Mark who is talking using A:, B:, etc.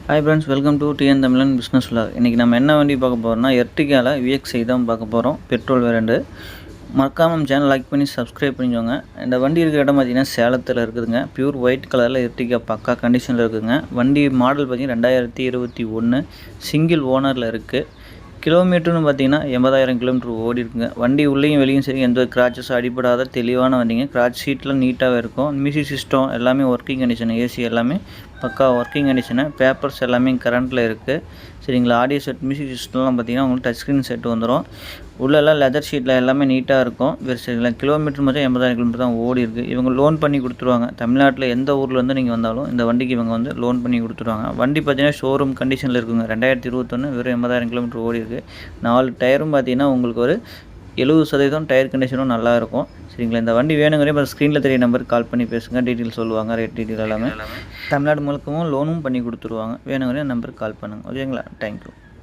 A: Hi friends, welcome to TN தமிழன் business vlog. இன்றைக்கி நம்ம என்ன வண்டி பார்க்க போகிறோம்னா எர்டிகாவில் விஎக்ஸ்ஐ தான் பார்க்க போகிறோம். Petrol variant. மறக்காம நம்ம சேனல் லைக் பண்ணி சப்ஸ்கிரைப் பண்ணிக்கோங்க. இந்த வண்டி இருக்கிற இடம் பார்த்திங்கன்னா சேலத்தில் இருக்குதுங்க. பியூர் ஒயிட் கலரில் எர்டிகா பக்கா கண்டிஷனில் இருக்குதுங்க. வண்டி மாடல் பார்த்திங்கன்னா 2021 சிங்கிள் ஓனரில் இருக்குது. கிலோமீட்டர்னு பார்த்தீங்கன்னா 80,000 கிலோமீட்டர் ஓடி இருக்குங்க. வண்டி உள்ளேயும் வெளியும் சரி எந்த கிராச்சஸ் அடிப்படாத தெளிவான வண்டிங்க. கிராச் ஷீட்லாம் நீட்டாகவே இருக்கும். மியூசிக் சிஸ்டம் எல்லாமே ஒர்க்கிங் கண்டிஷன், ஏசி எல்லாமே பக்கா ஒர்க்கிங் கண்டிஷனு. பேப்பர்ஸ் எல்லாமே கரண்ட்டில் இருக்குது. சரிங்களா. ஆடியோ செட், மியூசிக் சிஸ்டம்லாம் பார்த்தீங்கன்னா உங்களுக்கு டச் ஸ்க்ரீன் செட் வந்துடும். உள்ளெல்லாம் லெதர் ஷீட்டில் எல்லாமே நீட்டாக இருக்கும். சரிங்களா. கிலோமீட்டர் மட்டும் 80,000 கிலோமீட்டர் தான் ஓடி இருக்குது. இவங்க லோன் பண்ணி கொடுத்துருவாங்க. தமிழ்நாட்டில் எந்த ஊர்லேருந்து நீங்கள் வந்தாலும் இந்த வண்டிக்கு இவங்க வந்து லோன் பண்ணி கொடுத்துருவாங்க. வண்டி பார்த்தீங்கன்னா ஷோரூம் கண்டிஷனில் இருக்குங்க. 2021 வெறும் 80,000 கிலோமீட்டர் ஓடி இருக்குது. 4 டயரும் பார்த்தீங்கன்னா உங்களுக்கு ஒரு 70% டயர் கண்டிஷனும் நல்லா இருக்கும். சரிங்களா. இந்த வண்டி வேணுங்கிறே இப்போ ஸ்க்ரீனில் தெரிய நம்பருக்கு கால் பண்ணி பேசுங்க. டீட்டெயில் சொல்லுவாங்க, ரேட் டீட்டெயில் எல்லாமே. தமிழ்நாடு முழுக்கவும் லோனும் பண்ணி கொடுத்துருவாங்க. வேணுங்கிறே நம்பருக்கு கால் பண்ணுங்கள். ஓகேங்களா. தேங்க்யூ.